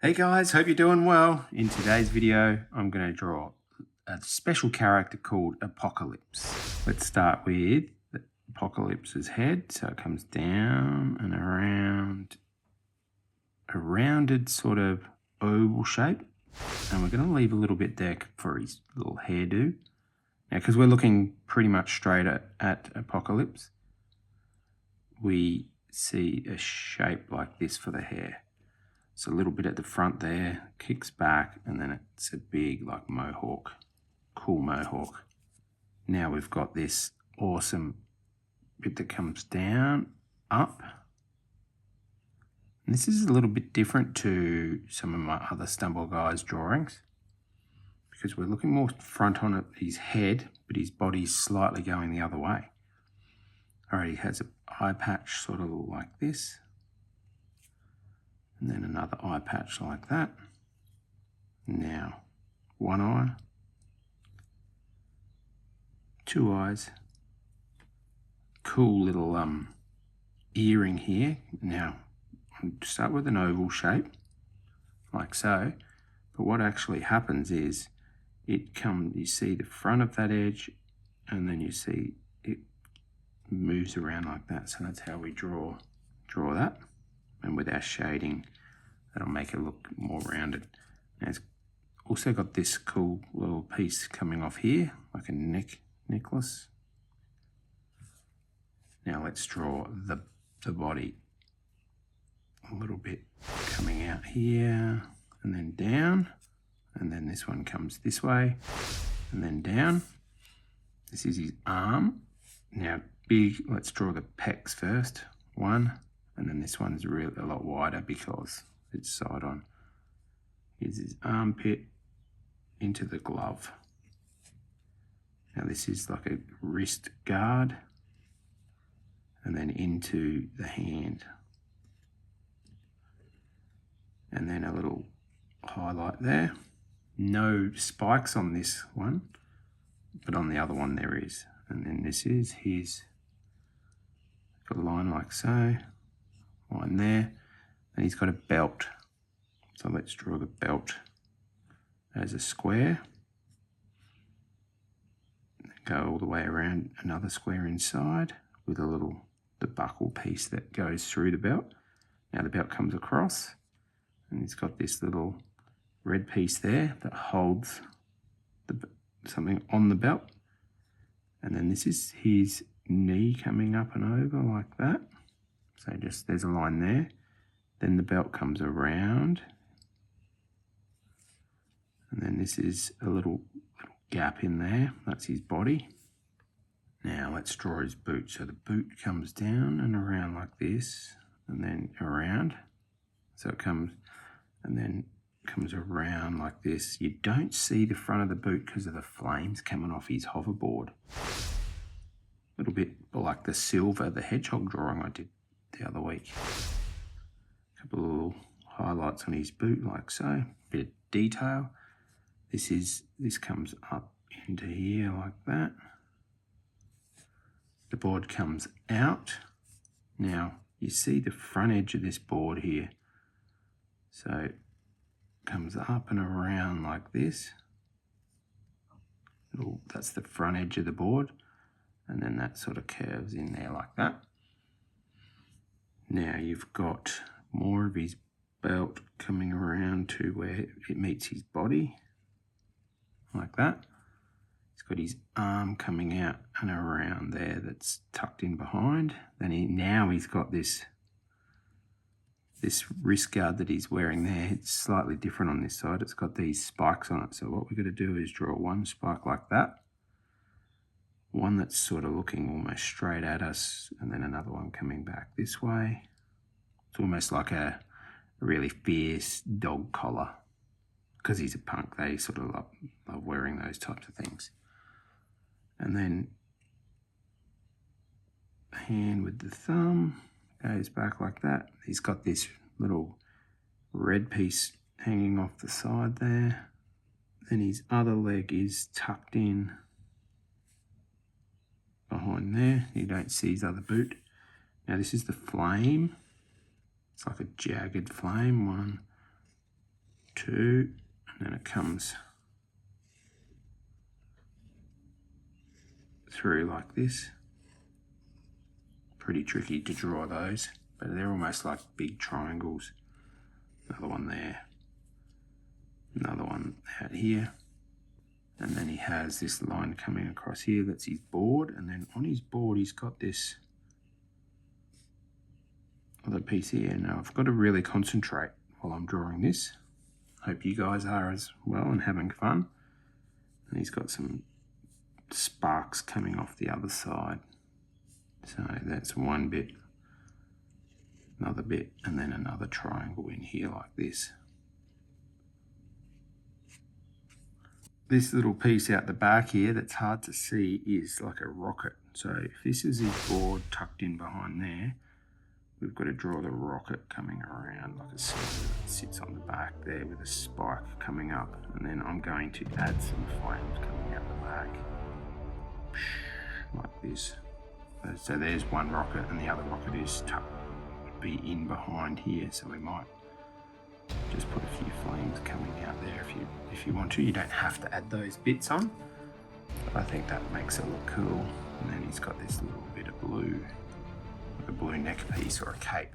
Hey guys, hope you're doing well. In today's video, I'm going to draw a special character called Apocalypse. Let's start with Apocalypse's head. So it comes down and around a rounded sort of oval shape. And we're going to leave a little bit there for his little hairdo. Now, because we're looking pretty much straight at Apocalypse, we see a shape like this for the hair. It's a little bit at the front there, kicks back, and then it's a big like mohawk, cool mohawk. Now we've got this awesome bit that comes down, up. And this is a little bit different to some of my other Stumble Guys drawings because we're looking more front on his head, but his body's slightly going the other way. All right, he has an eye patch sort of like this. And then another eye patch like that. Now, one eye, two eyes, cool little earring here. Now, I'll start with an oval shape, like so. But what actually happens is you see the front of that edge, and then you see it moves around like that. So that's how we draw that. And with our shading, that'll make it look more rounded. Now it's also got this cool little piece coming off here, like a necklace. Now let's draw the body. A little bit coming out here, and then down, and then this one comes this way, and then down. This is his arm. Now big, let's draw the pecs first. One, and then this one's really a lot wider because it's side on. Here's his armpit into the glove. Now this is like a wrist guard, and then into the hand. And then a little highlight there. No spikes on this one, but on the other one there is. And then this is his, got a line like so, line there. And he's got a belt. So let's draw the belt as a square. Go all the way around another square inside with the buckle piece that goes through the belt. Now the belt comes across, and it's got this little red piece there that holds something on the belt. And then this is his knee coming up and over like that. So just there's a line there. Then the belt comes around. And then this is a little gap in there. That's his body. Now let's draw his boot. So the boot comes down and around like this, and then around. So it comes and then comes around like this. You don't see the front of the boot because of the flames coming off his hoverboard. A little bit like the silver, the hedgehog drawing I did the other week. A couple of little highlights on his boot like so. Bit of detail. This comes up into here like that. The board comes out. Now you see the front edge of this board here. So it comes up and around like this. That's the front edge of the board. And then that sort of curves in there like that. Now you've got more of his belt coming around to where it meets his body. Like that. He's got his arm coming out and around there that's tucked in behind. Then now he's got this wrist guard that he's wearing there. It's slightly different on this side. It's got these spikes on it. So what we're going to do is draw one spike like that. One that's sort of looking almost straight at us, and then another one coming back this way. It's almost like a really fierce dog collar. Because he's a punk, they sort of love wearing those types of things. And then hand with the thumb goes back like that. He's got this little red piece hanging off the side there. Then his other leg is tucked in behind there. You don't see his other boot. Now this is the flame. It's like a jagged flame. One, 2, and then it comes through like this. Pretty tricky to draw those, but they're almost like big triangles. Another one there, another one out here, and then he has this line coming across here. That's his board, and then on his board he's got this other piece here. Now I've got to really concentrate while I'm drawing this. Hope you guys are as well and having fun. And he's got some sparks coming off the other side. So that's one bit, another bit, and then another triangle in here like this. This little piece out the back here that's hard to see is like a rocket. So if this is his board tucked in behind there, we've got to draw the rocket coming around like a circle that sits on the back there with a spike coming up. And then I'm going to add some flames coming out the back, like this. So there's one rocket, and the other rocket is tucked be in behind here. So we might just put a few flames coming out there if you want to. You don't have to add those bits on, but I think that makes it look cool. And then he's got this little bit of blue, like a blue neck piece or a cape